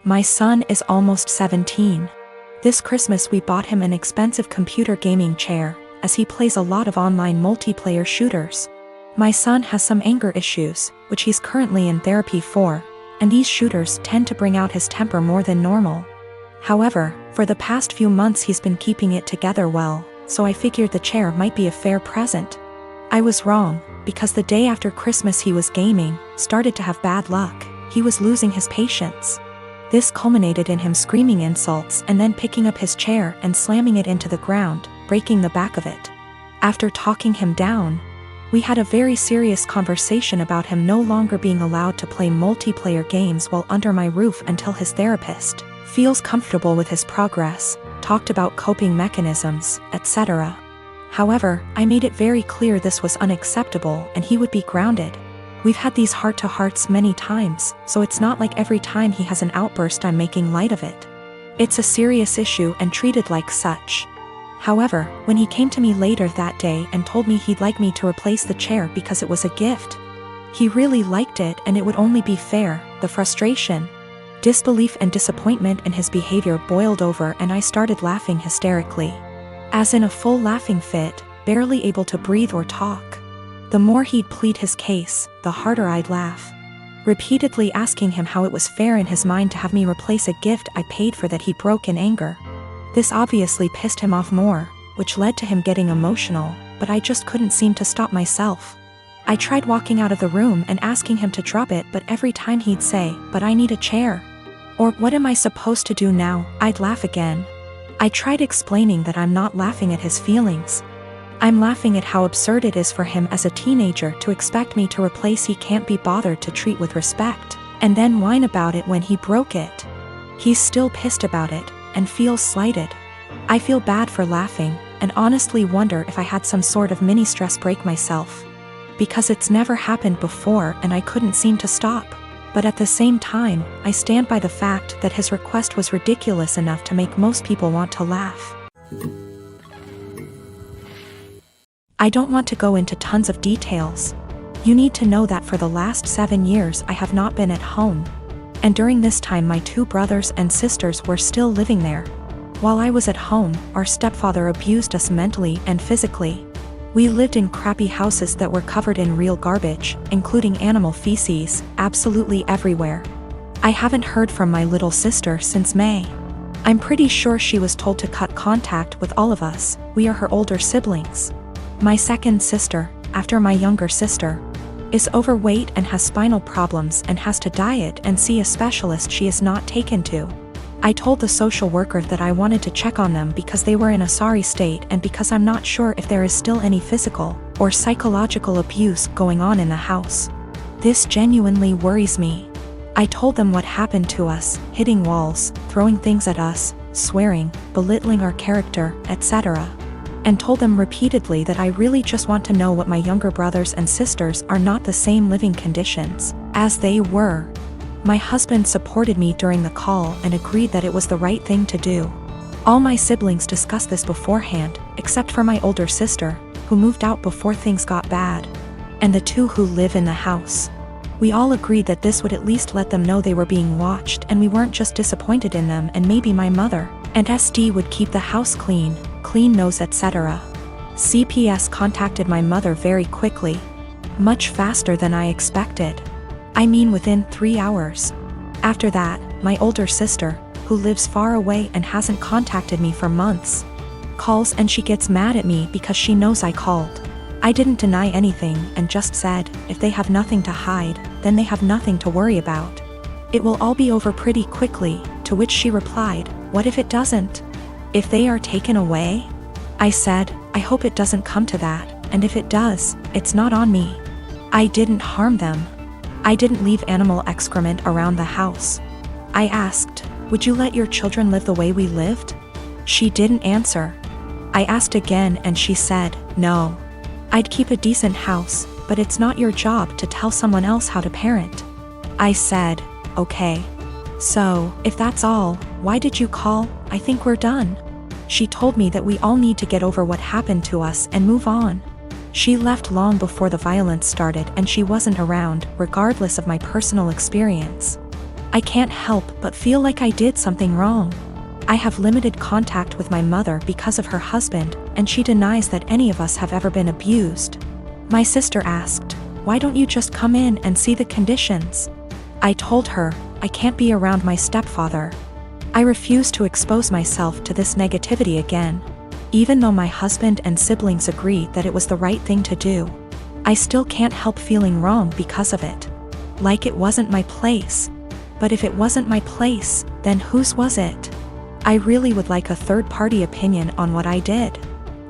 My son is almost 17. This Christmas we bought him an expensive computer gaming chair, as he plays a lot of online multiplayer shooters. My son has some anger issues, which he's currently in therapy for, and these shooters tend to bring out his temper more than normal. However, for the past few months he's been keeping it together well, so I figured the chair might be a fair present. I was wrong, because the day after Christmas he was gaming, started to have bad luck. He was losing his patience. This culminated in him screaming insults and then picking up his chair and slamming it into the ground, breaking the back of it. After talking him down, we had a very serious conversation about him no longer being allowed to play multiplayer games while under my roof until his therapist feels comfortable with his progress, talked about coping mechanisms, etc. However, I made it very clear this was unacceptable and he would be grounded. We've had these heart-to-hearts many times, so it's not like every time he has an outburst I'm making light of it. It's a serious issue and treated like such. However, when he came to me later that day and told me he'd like me to replace the chair because it was a gift, he really liked it and it would only be fair, the frustration, disbelief and disappointment in his behavior boiled over and I started laughing hysterically. As in a full laughing fit, barely able to breathe or talk. The more he'd plead his case, the harder I'd laugh. Repeatedly asking him how it was fair in his mind to have me replace a gift I paid for that he broke in anger. This obviously pissed him off more, which led to him getting emotional, but I just couldn't seem to stop myself. I tried walking out of the room and asking him to drop it, but every time he'd say, "But I need a chair." Or, "What am I supposed to do now?" I'd laugh again. I tried explaining that I'm not laughing at his feelings. I'm laughing at how absurd it is for him as a teenager to expect me to replace he can't be bothered to treat with respect, and then whine about it when he broke it. He's still pissed about it, and feels slighted. I feel bad for laughing, and honestly wonder if I had some sort of mini stress break myself. Because it's never happened before and I couldn't seem to stop. But at the same time, I stand by the fact that his request was ridiculous enough to make most people want to laugh. I don't want to go into tons of details. You need to know that for the last 7 years I have not been at home. And during this time my 2 brothers and sisters were still living there. While I was at home, our stepfather abused us mentally and physically. We lived in crappy houses that were covered in real garbage, including animal feces, absolutely everywhere. I haven't heard from my little sister since May. I'm pretty sure she was told to cut contact with all of us. We are her older siblings. My second sister, after my younger sister, is overweight and has spinal problems and has to diet and see a specialist she is not taken to. I told the social worker that I wanted to check on them because they were in a sorry state and because I'm not sure if there is still any physical or psychological abuse going on in the house. This genuinely worries me. I told them what happened to us, hitting walls, throwing things at us, swearing, belittling our character, etc. And told them repeatedly that I really just want to know what my younger brothers and sisters are not the same living conditions as they were. My husband supported me during the call and agreed that it was the right thing to do. All my siblings discussed this beforehand, except for my older sister, who moved out before things got bad, and the 2 who live in the house. We all agreed that this would at least let them know they were being watched and we weren't just disappointed in them, and maybe my mother and SD would keep the house clean nose, etc. CPS contacted my mother very quickly. Much faster than I expected. I mean within 3 hours. After that, my older sister, who lives far away and hasn't contacted me for months, calls and she gets mad at me because she knows I called. I didn't deny anything and just said, if they have nothing to hide, then they have nothing to worry about. It will all be over pretty quickly, to which she replied, what if it doesn't? If they are taken away? I said, I hope it doesn't come to that, and if it does, it's not on me. I didn't harm them. I didn't leave animal excrement around the house. I asked, would you let your children live the way we lived? She didn't answer. I asked again and she said, no. I'd keep a decent house, but it's not your job to tell someone else how to parent. I said, okay. So, if that's all, why did you call? I think we're done. She told me that we all need to get over what happened to us and move on. She left long before the violence started and she wasn't around, regardless of my personal experience. I can't help but feel like I did something wrong. I have limited contact with my mother because of her husband, and she denies that any of us have ever been abused. My sister asked, "Why don't you just come in and see the conditions?" I told her, I can't be around my stepfather. I refuse to expose myself to this negativity again. Even though my husband and siblings agree that it was the right thing to do, I still can't help feeling wrong because of it. Like it wasn't my place. But if it wasn't my place, then whose was it? I really would like a third-party opinion on what I did.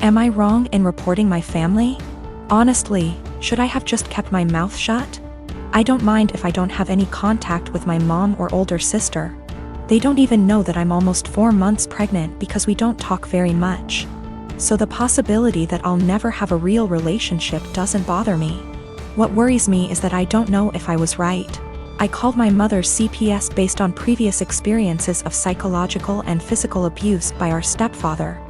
Am I wrong in reporting my family? Honestly, should I have just kept my mouth shut? I don't mind if I don't have any contact with my mom or older sister. They don't even know that I'm almost 4 months pregnant because we don't talk very much. So the possibility that I'll never have a real relationship doesn't bother me. What worries me is that I don't know if I was right. I called my mother's CPS based on previous experiences of psychological and physical abuse by our stepfather.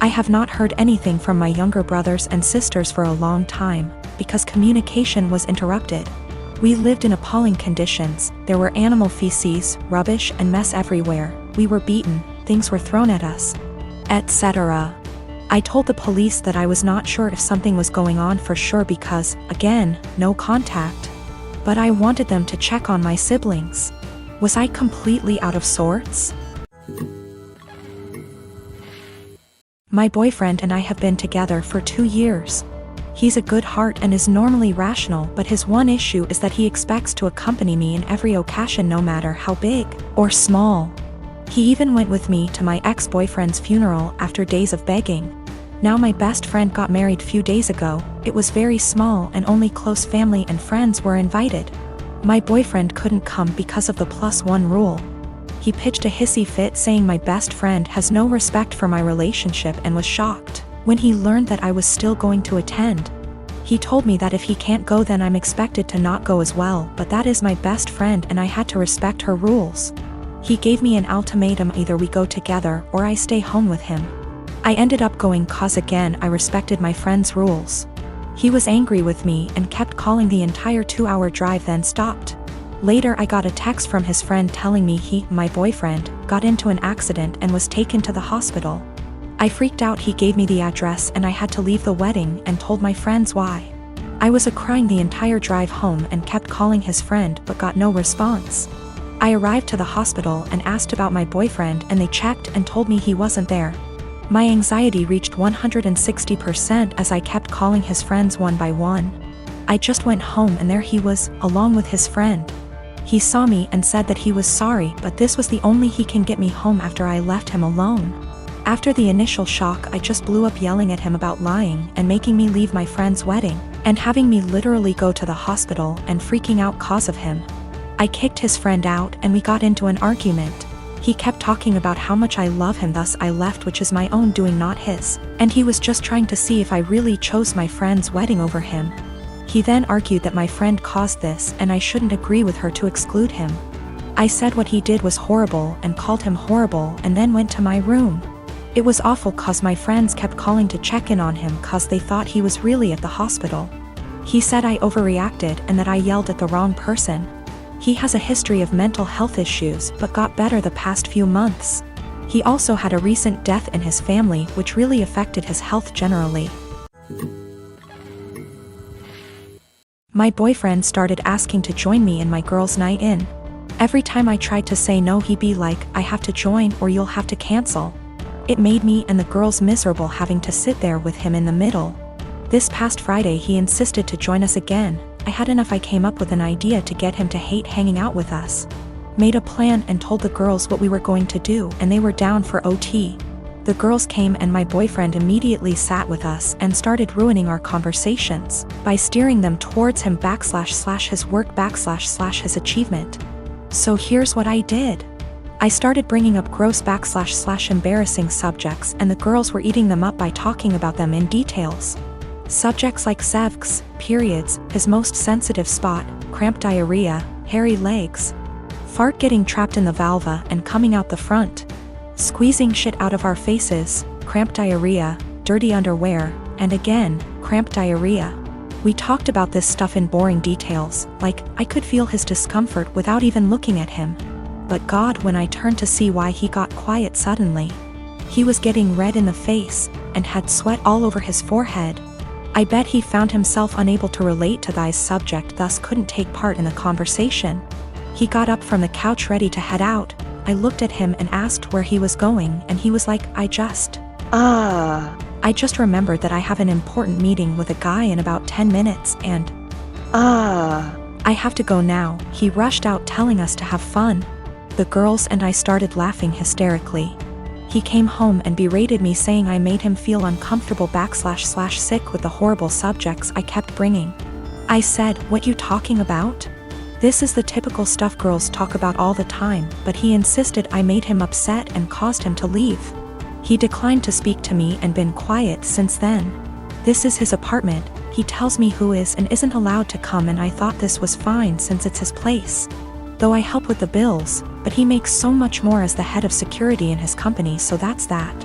I have not heard anything from my younger brothers and sisters for a long time, because communication was interrupted. We lived in appalling conditions. There were animal feces, rubbish and mess everywhere. We were beaten, things were thrown at us, etc. I told the police that I was not sure if something was going on for sure because, again, no contact. But I wanted them to check on my siblings. Was I completely out of sorts? My boyfriend and I have been together for 2 years. He's a good heart and is normally rational, but his one issue is that he expects to accompany me in every occasion no matter how big or small. He even went with me to my ex-boyfriend's funeral after days of begging. Now my best friend got married few days ago. It was very small and only close family and friends were invited. My boyfriend couldn't come because of the +1 rule. He pitched a hissy fit saying my best friend has no respect for my relationship and was shocked when he learned that I was still going to attend. He told me that if he can't go then I'm expected to not go as well, but that is my best friend and I had to respect her rules. He gave me an ultimatum: either we go together or I stay home with him. I ended up going cause again I respected my friend's rules. He was angry with me and kept calling the entire 2-hour drive, then stopped. Later I got a text from his friend telling me my boyfriend, got into an accident and was taken to the hospital. I freaked out. He gave me the address and I had to leave the wedding and told my friends why. I was crying the entire drive home and kept calling his friend but got no response. I arrived to the hospital and asked about my boyfriend and they checked and told me he wasn't there. My anxiety reached 160% as I kept calling his friends one by one. I just went home and there he was, along with his friend. He saw me and said that he was sorry, but this was the only he can get me home after I left him alone. After the initial shock, I just blew up yelling at him about lying and making me leave my friend's wedding, and having me literally go to the hospital and freaking out cause of him. I kicked his friend out and we got into an argument. He kept talking about how much I love him, thus I left, which is my own doing, not his, and he was just trying to see if I really chose my friend's wedding over him. He then argued that my friend caused this and I shouldn't agree with her to exclude him. I said what he did was horrible and called him horrible and then went to my room. It was awful cause my friends kept calling to check in on him cause they thought he was really at the hospital. He said I overreacted and that I yelled at the wrong person. He has a history of mental health issues but got better the past few months. He also had a recent death in his family which really affected his health generally. My boyfriend started asking to join me in my girls' night in. Every time I tried to say no he'd be like, "I have to join or you'll have to cancel." It made me and the girls miserable having to sit there with him in the middle. This past Friday he insisted to join us again. I had enough. I came up with an idea to get him to hate hanging out with us. Made a plan and told the girls what we were going to do and they were down for OT. The girls came and my boyfriend immediately sat with us and started ruining our conversations by steering them towards him / his work / his achievement. So here's what I did. I started bringing up gross / embarrassing subjects and the girls were eating them up by talking about them in details. Subjects like sevx, periods, his most sensitive spot, cramp diarrhea, hairy legs, fart getting trapped in the vulva and coming out the front, squeezing shit out of our faces, cramp diarrhea, dirty underwear, and again, cramp diarrhea. We talked about this stuff in boring details, like I could feel his discomfort without even looking at him. but God, when I turned to see why, he got quiet suddenly. He was getting red in the face and had sweat all over his forehead. I bet he found himself unable to relate to thy subject, thus couldn't take part in the conversation. He got up from the couch ready to head out. I looked at him and asked where he was going, and he was like, I just remembered that I have an important meeting with a guy in about 10 minutes and I have to go now. He rushed out telling us to have fun. The girls and I started laughing hysterically. He came home and berated me, saying I made him feel uncomfortable / sick with the horrible subjects I kept bringing. I said, what you talking about? This is the typical stuff girls talk about all the time, but he insisted I made him upset and caused him to leave. He declined to speak to me and been quiet since then. This is his apartment. He tells me who is and isn't allowed to come, and I thought this was fine since it's his place. Though I help with the bills, but he makes so much more as the head of security in his company, so that's that.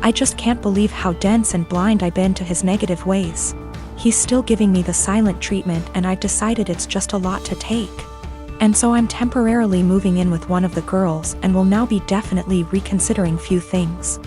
I just can't believe how dense and blind I've been to his negative ways. He's still giving me the silent treatment, and I've decided it's just a lot to take. And so I'm temporarily moving in with one of the girls and will now be definitely reconsidering few things.